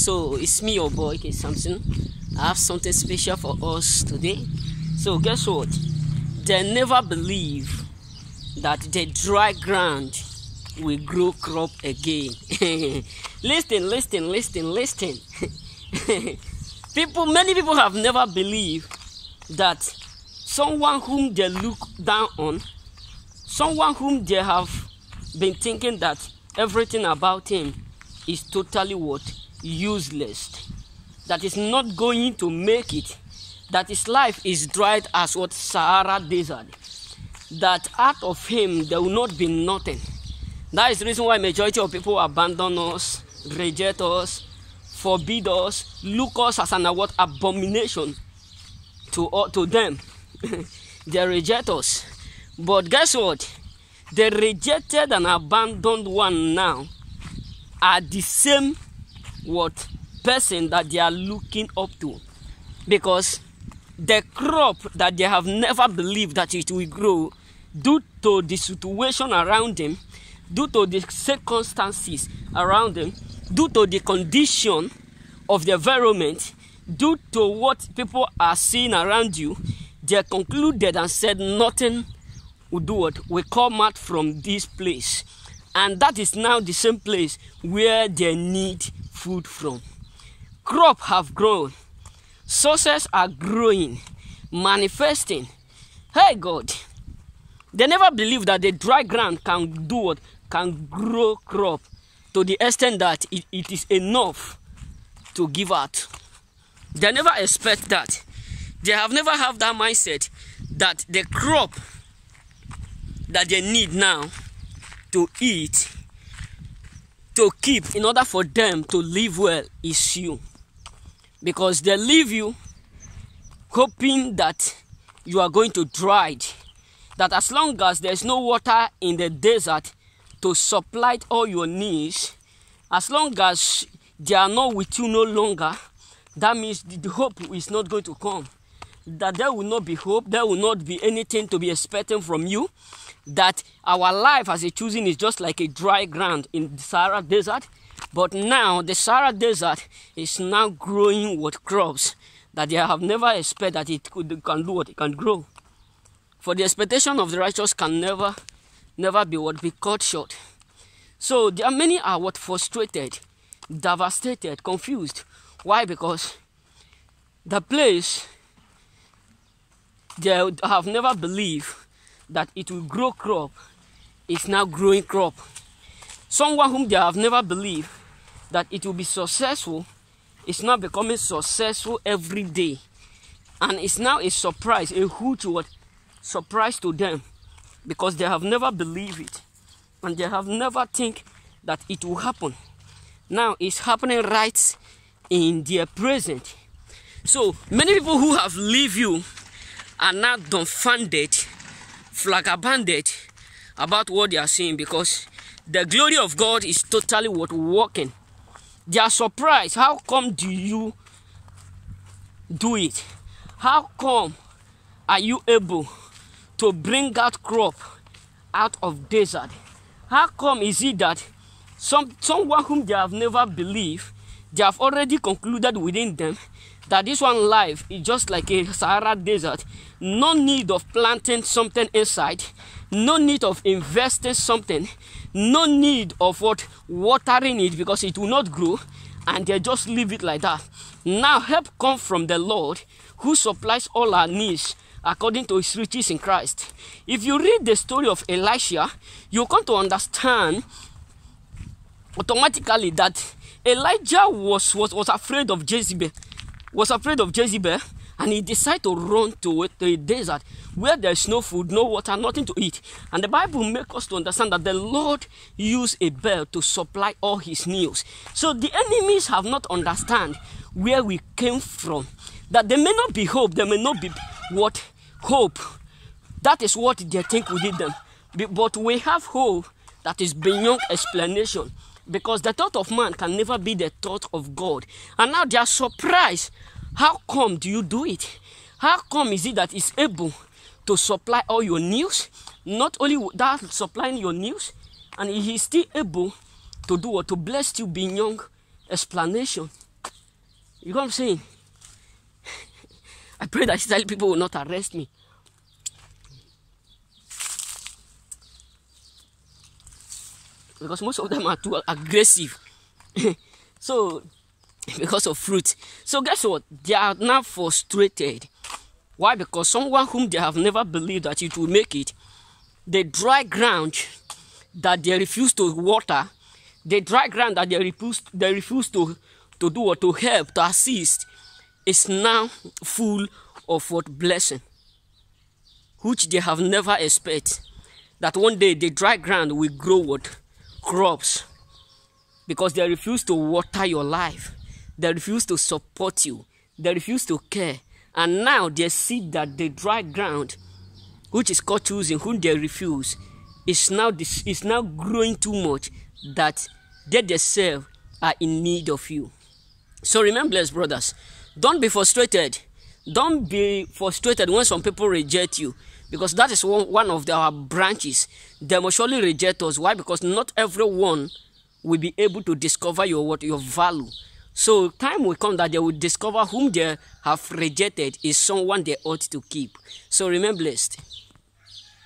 So it's me, your boy K Samson. I have something special for us today. So guess what? They never believe that the dry ground will grow crop again. Listen. Many people have never believed that someone whom they look down on, someone whom they have been thinking that everything about him is totally useless, that is not going to make it, that his life is dried as Sahara desert, that out of him there will not be nothing. That is the reason why majority of people abandon us, reject us, forbid us, look us as an abomination to them. They reject us. But guess what? The rejected and abandoned one now are the same person that they are looking up to, because the crop that they have never believed that it will grow, due to the situation around them, due to the circumstances around them, due to the condition of the environment, due to what people are seeing around you, they concluded and said nothing will come out from this place. And that is now the same place where they need food from. Crops have grown, sources are growing, manifesting. Hey God, they never believed that the dry ground can can grow crop to the extent that it is enough to give out. They never expect that. They have never have that mindset that the crop that they need now to eat, to keep, in order for them to live well, is you. Because they leave you hoping that you are going to dry it. That as long as there's no water in the desert to supply all your needs, as long as they are not with you no longer, that means the hope is not going to come. That there will not be hope, there will not be anything to be expecting from you. That our life as a choosing is just like a dry ground in the Sahara desert. But now the Sahara desert is now growing with crops that they have never expected that it can do what it can grow. For the expectation of the righteous can never be cut short. So there are many are frustrated, devastated, confused. Why? Because the place they have never believed that it will grow crop is now growing crop. Someone whom they have never believed that it will be successful is now becoming successful every day. And it's now a surprise, a huge surprise to them, because they have never believed it. And they have never think that it will happen. Now it's happening right in their present. So many people who have leave you are now dumbfounded, flabbergasted about what they are seeing, because the glory of God is totally working. They are surprised. How come do you do it? How come are you able to bring out crop out of desert? How come is it that someone whom they have never believed, they have already concluded within them that this one life is just like a Sahara desert, no need of planting something inside, no need of investing something, no need of watering it because it will not grow, and they just leave it like that. Now help comes from the Lord, who supplies all our needs according to his riches in Christ. If you read the story of Elisha, you come to understand automatically that Elijah was afraid of Jezebel. And he decided to run to a desert where there is no food, no water, nothing to eat. And the Bible makes us to understand that the Lord used a bell to supply all his needs. So the enemies have not understand where we came from. That there may not be hope, there may not be hope. That is what they think within them. But we have hope that is beyond explanation. Because the thought of man can never be the thought of God. And now they are surprised. How come do you do it? How come is it that it's able to supply all your needs? Not only that, supplying your needs, and he is still able to do what? To bless you beyond explanation. You know what I'm saying? I pray that Israeli people will not arrest me. Because most of them are too aggressive. So, because of fruit. So guess what? They are now frustrated. Why? Because someone whom they have never believed that it will make it, the dry ground that they refuse to water, the dry ground that they refuse to do or to help, to assist, is now full of what? Blessing, which they have never expected. That one day the dry ground will grow what? Crops. Because they refuse to water your life. They refuse to support you. They refuse to care. And now they see that the dry ground, which is called choosing, whom they refuse, is now growing too much, that they themselves are in need of you. So remember, blessed brothers, don't be frustrated. Don't be frustrated when some people reject you, because that is one of our branches. They must surely reject us. Why? Because not everyone will be able to discover your value. So time will come that they will discover whom they have rejected is someone they ought to keep. So remain blessed.